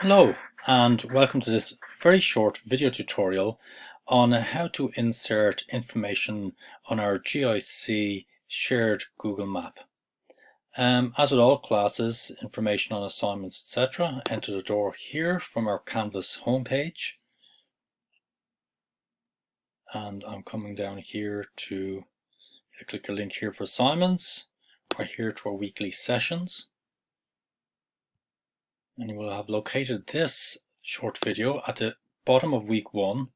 Hello and welcome to this very short video tutorial on how to insert information on our GIC shared Google Map. As with all classes, information on assignments, etc., enter the door here from our Canvas homepage. And I'm coming down here to click a link here for assignments or here to our weekly sessions. And you will have located this short video at the bottom of week 1,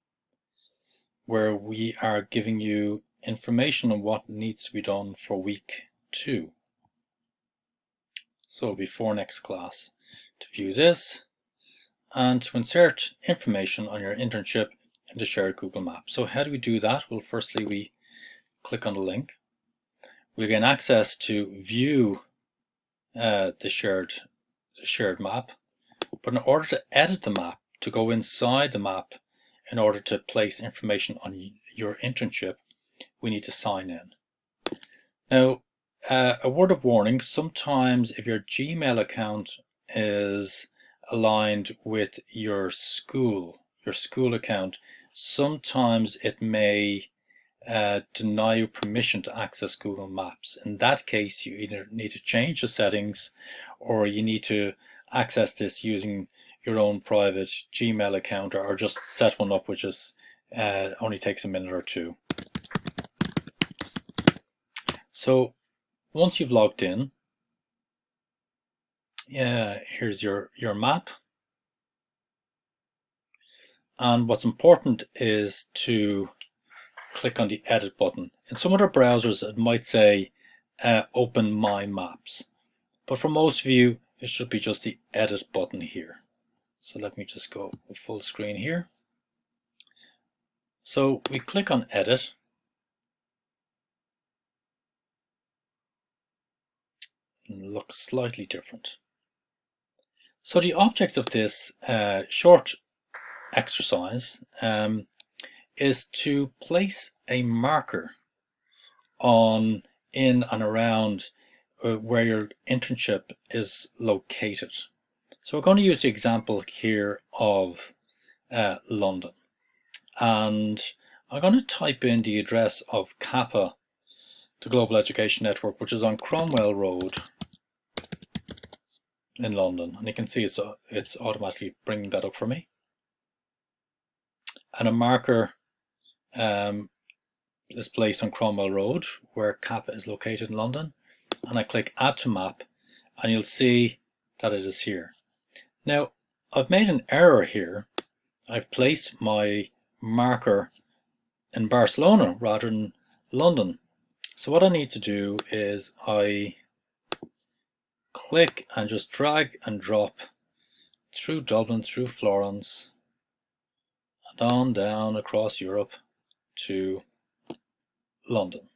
where we are giving you information on what needs to be done for week 2. So before next class, to view this and to insert information on your internship into shared Google Map. So how do we do that? Well, firstly, we click on the link. We gain access to view the shared map. But in order to edit the map, to go inside the map, in order to place information on your internship, we need to sign in. Now, a word of warning, sometimes if your Gmail account is aligned with your school account, sometimes it may deny you permission to access Google Maps. In that case, you either need to change the settings or you need to access this using your own private Gmail account, or just set one up, which is only takes a minute or two. So once you've logged in, here's your map. And what's important is to click on the edit button. In some other browsers it might say open my maps, but for most of you it should be just the edit button here. So let me just go full screen here. So we click on edit. And it looks slightly different. So the object of this short exercise is to place a marker in and around where your internship is located. So we're going to use the example here of London, and I'm going to type in the address of Kappa, the Global Education Network, which is on Cromwell Road in London, and you can see it's automatically bringing that up for me. And a marker is placed on Cromwell Road, where Kappa is located in London, and I click Add to Map, and you'll see that it is here. Now, I've made an error here. I've placed my marker in Barcelona rather than London. So what I need to do is I click and just drag and drop through Dublin, through Florence, and on down across Europe to London.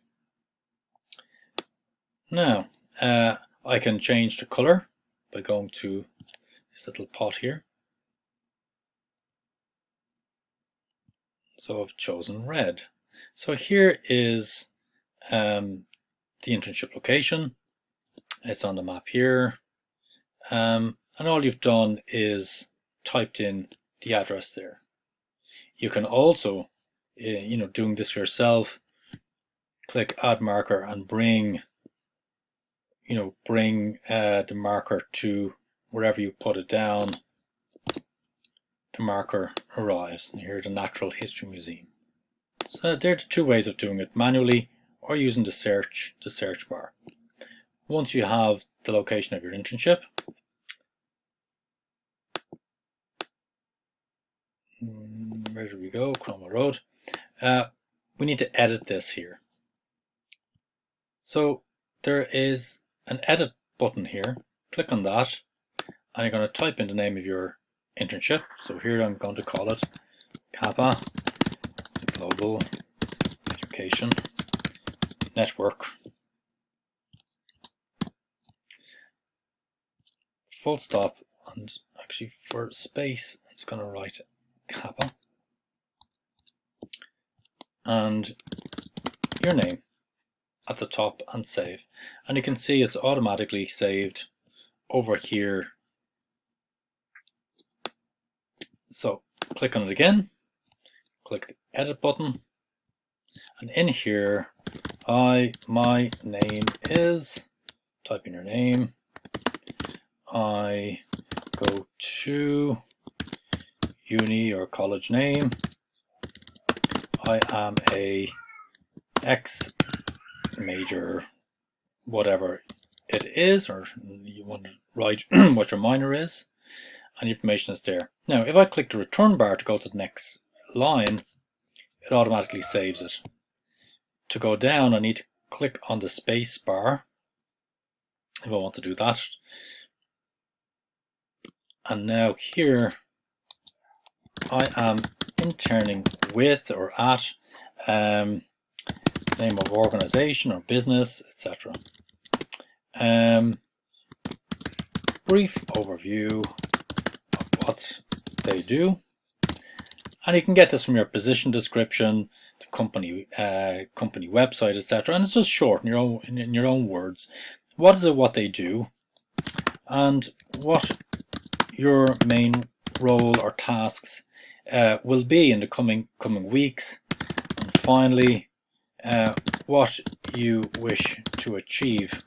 Now, I can change the color by going to this little pot here. So I've chosen red. So here is the internship location. It's on the map here. And all you've done is typed in the address there. You can also, doing this yourself, click add marker and bring the marker to wherever you put it down. The marker arrives. And here's the Natural History Museum. So there are the two ways of doing it, manually or using the search bar. Once you have the location of your internship, where do we go? Cromwell Road. We need to edit this here. So there is an edit button here. Click on that, and you're going to type in the name of your internship. So here I'm going to call it Kappa Global Education Network. Full stop, and actually for space it's going to write Kappa and your name at the top and save. And you can see it's automatically saved over here So click on it again, click the edit button, and in here, my name is, type in your name, I go to uni or college name, I am a X major, whatever it is, or you want to write what your minor is, and the information is there. Now, if I click the return bar to go to the next line, it automatically saves it. To go down, I need to click on the space bar if I want to do that. And now here, I am interning with or at, name of organization or business, etc. Brief overview of what they do. And you can get this from your position description, the company website, etc. And it's just short in your own words. What is it? What they do, and what your main role or tasks will be in the coming weeks. And finally, what you wish to achieve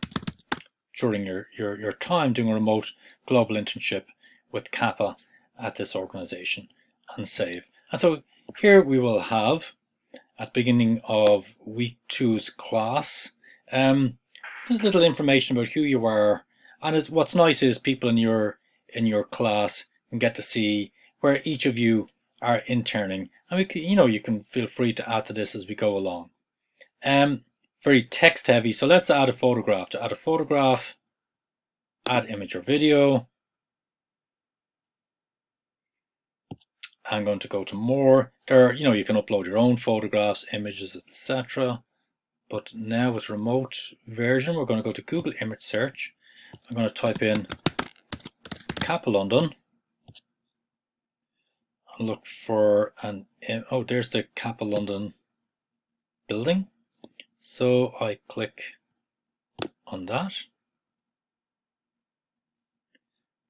during your time doing a remote global internship with Kappa at this organization, and save. And so here we will have, at the beginning of week 2's class, there's little information about who you are, and what's nice is people in your class can get to see where each of you are interning, and you can feel free to add to this as we go along. Very text heavy, so let's add a photograph. To add a photograph, add image or video. I'm going to go to more. There, you can upload your own photographs, images, etc. But now with remote version, we're going to go to Google image search. I'm going to type in Kappa London and look for oh, there's the Kappa London building. So I click on that,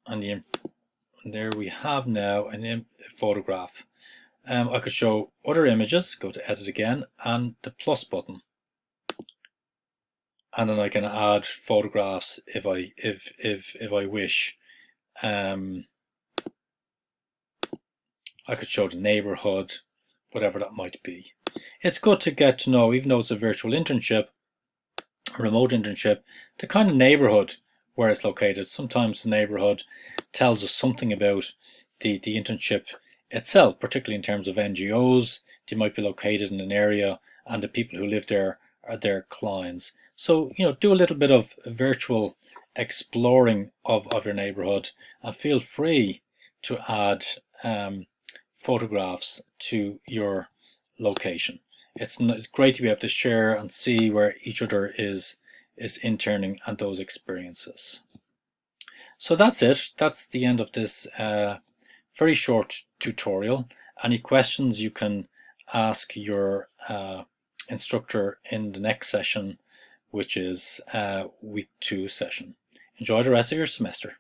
and there we have now a photograph. I could show other images, go to edit again, and the plus button, and then I can add photographs if I wish. I could show the neighborhood, whatever that might be. It's good to get to know, even though it's a virtual internship, a remote internship, the kind of neighborhood where it's located. Sometimes the neighborhood tells us something about the internship itself, particularly in terms of NGOs. They might be located in an area, and the people who live there are their clients. So, do a little bit of virtual exploring of your neighborhood, and feel free to add photographs to your location. It's great to be able to share and see where each other is interning and those experiences. So that's it. That's the end of this very short tutorial. Any questions you can ask your instructor in the next session, which is week 2 session. Enjoy the rest of your semester.